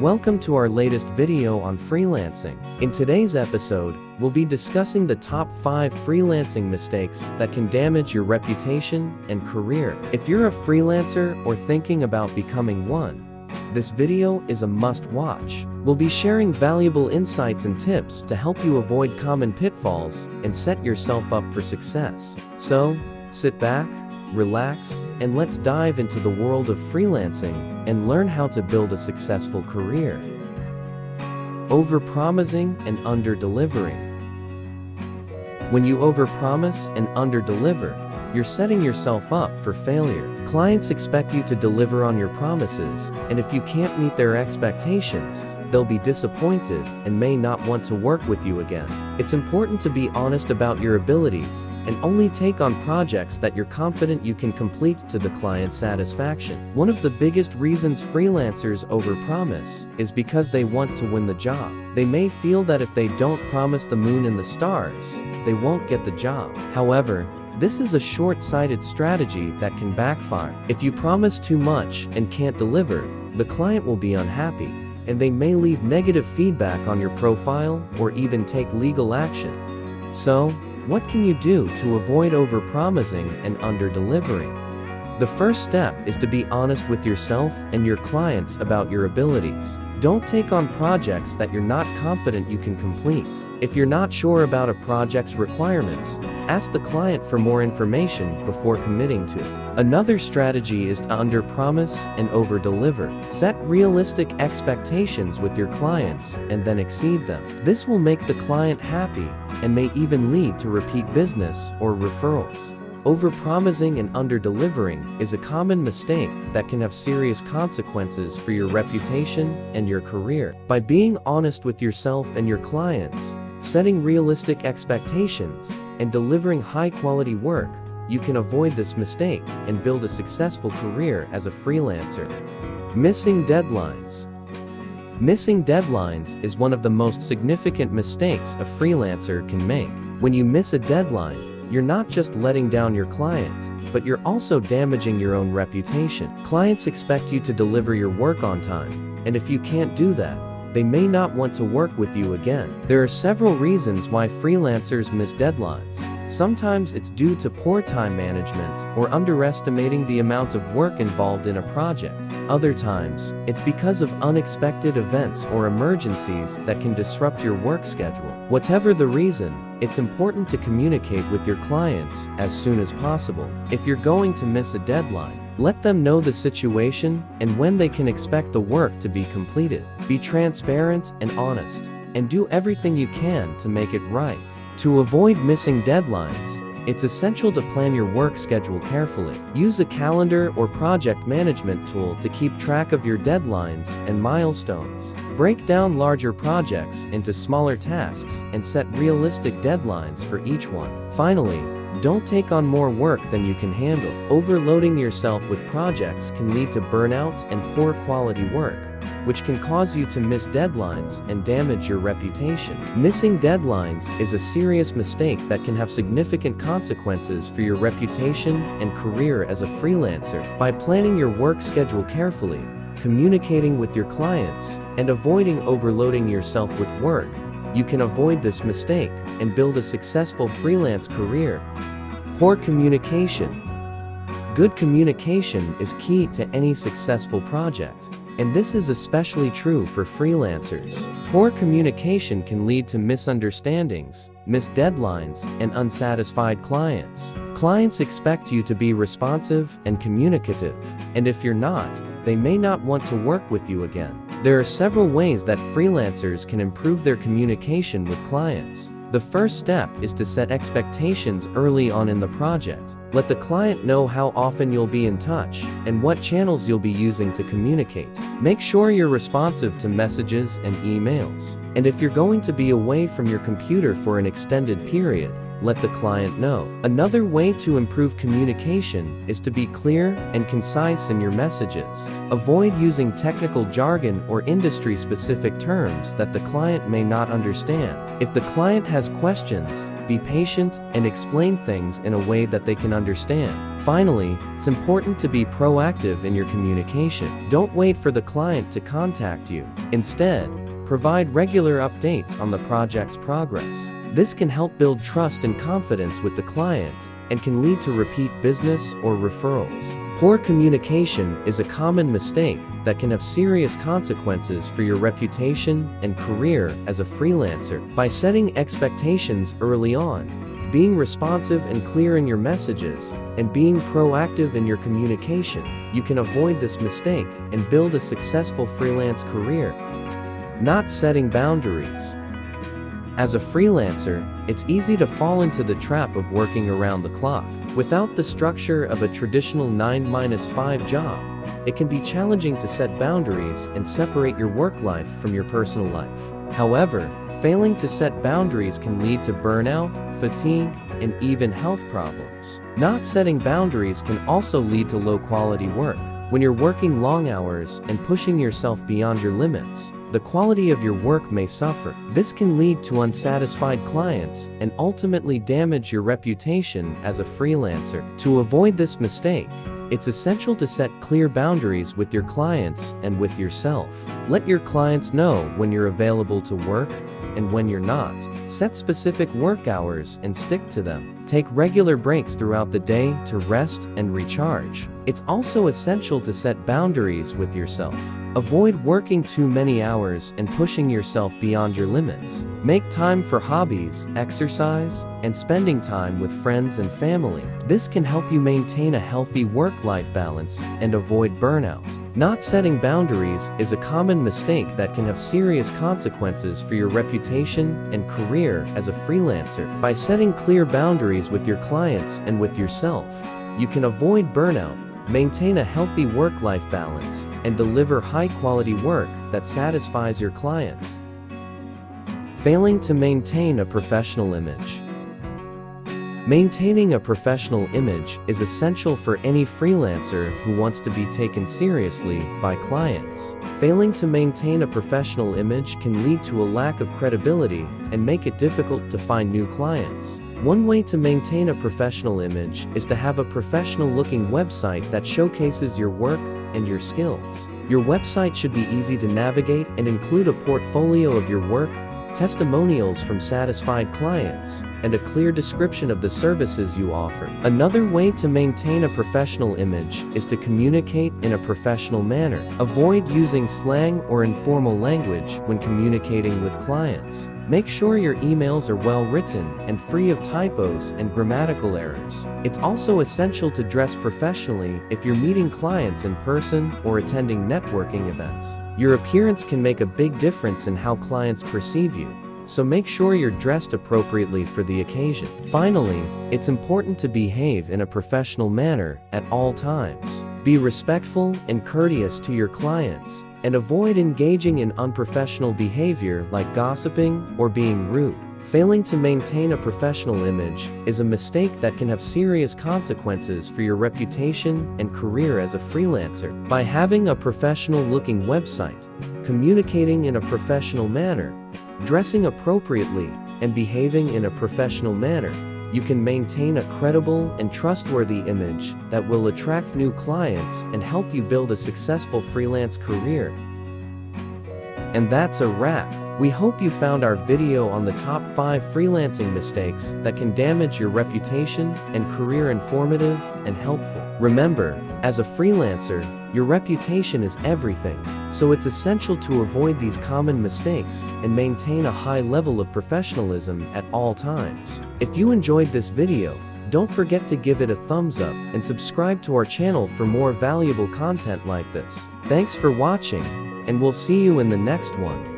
Welcome to our latest video on freelancing. In today's episode, we'll be discussing the top 5 freelancing mistakes that can damage your reputation and career. If you're a freelancer or thinking about becoming one, this video is a must-watch. We'll be sharing valuable insights and tips to help you avoid common pitfalls and set yourself up for success. So, sit back, relax, and let's dive into the world of freelancing and learn how to build a successful career. Overpromising and under-delivering. When you overpromise and under-deliver, you're setting yourself up for failure. Clients expect you to deliver on your promises, and if you can't meet their expectations, they'll be disappointed and may not want to work with you again. It's important to be honest about your abilities and only take on projects that you're confident you can complete to the client's satisfaction. One of the biggest reasons freelancers overpromise is because they want to win the job. They may feel that if they don't promise the moon and the stars, they won't get the job. However, this is a short-sighted strategy that can backfire. If you promise too much and can't deliver, the client will be unhappy, and they may leave negative feedback on your profile or even take legal action. So, what can you do to avoid overpromising and under-delivering? The first step is to be honest with yourself and your clients about your abilities. Don't take on projects that you're not confident you can complete. If you're not sure about a project's requirements, ask the client for more information before committing to it. Another strategy is to underpromise and overdeliver. Set realistic expectations with your clients and then exceed them. This will make the client happy and may even lead to repeat business or referrals. Overpromising and underdelivering is a common mistake that can have serious consequences for your reputation and your career. By being honest with yourself and your clients, setting realistic expectations, and delivering high-quality work, you can avoid this mistake and build a successful career as a freelancer. Missing deadlines. Missing deadlines is one of the most significant mistakes a freelancer can make. When you miss a deadline, you're not just letting down your client, but you're also damaging your own reputation. Clients expect you to deliver your work on time, and if you can't do that, they may not want to work with you again. There are several reasons why freelancers miss deadlines. Sometimes it's due to poor time management or underestimating the amount of work involved in a project. Other times, it's because of unexpected events or emergencies that can disrupt your work schedule. Whatever the reason, it's important to communicate with your clients as soon as possible. If you're going to miss a deadline, let them know the situation and when they can expect the work to be completed. Be transparent and honest, and do everything you can to make it right. To avoid missing deadlines, it's essential to plan your work schedule carefully. Use a calendar or project management tool to keep track of your deadlines and milestones. Break down larger projects into smaller tasks and set realistic deadlines for each one. Finally, don't take on more work than you can handle. Overloading yourself with projects can lead to burnout and poor quality work, which can cause you to miss deadlines and damage your reputation. Missing deadlines is a serious mistake that can have significant consequences for your reputation and career as a freelancer. By planning your work schedule carefully, communicating with your clients, and avoiding overloading yourself with work, you can avoid this mistake and build a successful freelance career. Poor communication. Good communication is key to any successful project, and this is especially true for freelancers. Poor communication can lead to misunderstandings, missed deadlines, and unsatisfied clients. Clients expect you to be responsive and communicative, and if you're not, they may not want to work with you again. There are several ways that freelancers can improve their communication with clients. The first step is to set expectations early on in the project. Let the client know how often you'll be in touch and what channels you'll be using to communicate. Make sure you're responsive to messages and emails. And if you're going to be away from your computer for an extended period, let the client know. Another way to improve communication is to be clear and concise in your messages. Avoid using technical jargon or industry-specific terms that the client may not understand. If the client has questions, be patient and explain things in a way that they can understand. Finally, it's important to be proactive in your communication. Don't wait for the client to contact you. Instead, provide regular updates on the project's progress. This can help build trust and confidence with the client and can lead to repeat business or referrals. Poor communication is a common mistake that can have serious consequences for your reputation and career as a freelancer. By setting expectations early on, being responsive and clear in your messages, and being proactive in your communication, you can avoid this mistake and build a successful freelance career. Not setting boundaries. As a freelancer, it's easy to fall into the trap of working around the clock. Without the structure of a traditional 9-5 job, it can be challenging to set boundaries and separate your work life from your personal life. However, failing to set boundaries can lead to burnout, fatigue, and even health problems. Not setting boundaries can also lead to low-quality work. When you're working long hours and pushing yourself beyond your limits, the quality of your work may suffer. This can lead to unsatisfied clients and ultimately damage your reputation as a freelancer. To avoid this mistake, it's essential to set clear boundaries with your clients and with yourself. Let your clients know when you're available to work and when you're not. Set specific work hours and stick to them. Take regular breaks throughout the day to rest and recharge. It's also essential to set boundaries with yourself. Avoid working too many hours and pushing yourself beyond your limits. Make time for hobbies, exercise, and spending time with friends and family. This can help you maintain a healthy work-life balance and avoid burnout. Not setting boundaries is a common mistake that can have serious consequences for your reputation and career as a freelancer. By setting clear boundaries with your clients and with yourself, you can avoid burnout, maintain a healthy work-life balance, and deliver high-quality work that satisfies your clients. Failing to maintain a professional image. Maintaining a professional image is essential for any freelancer who wants to be taken seriously by clients. Failing to maintain a professional image can lead to a lack of credibility and make it difficult to find new clients. One way to maintain a professional image is to have a professional-looking website that showcases your work and your skills. Your website should be easy to navigate and include a portfolio of your work, testimonials from satisfied clients, and a clear description of the services you offer. Another way to maintain a professional image is to communicate in a professional manner. Avoid using slang or informal language when communicating with clients. Make sure your emails are well written and free of typos and grammatical errors. It's also essential to dress professionally if you're meeting clients in person or attending networking events. Your appearance can make a big difference in how clients perceive you, so make sure you're dressed appropriately for the occasion. Finally, it's important to behave in a professional manner at all times. Be respectful and courteous to your clients, and avoid engaging in unprofessional behavior like gossiping or being rude. Failing to maintain a professional image is a mistake that can have serious consequences for your reputation and career as a freelancer. By having a professional-looking website, communicating in a professional manner, dressing appropriately, and behaving in a professional manner, you can maintain a credible and trustworthy image that will attract new clients and help you build a successful freelance career. And that's a wrap. We hope you found our video on the top 5 freelancing mistakes that can damage your reputation and career informative and helpful. Remember, as a freelancer, your reputation is everything, so it's essential to avoid these common mistakes and maintain a high level of professionalism at all times. If you enjoyed this video, don't forget to give it a thumbs up and subscribe to our channel for more valuable content like this. Thanks for watching, and we'll see you in the next one.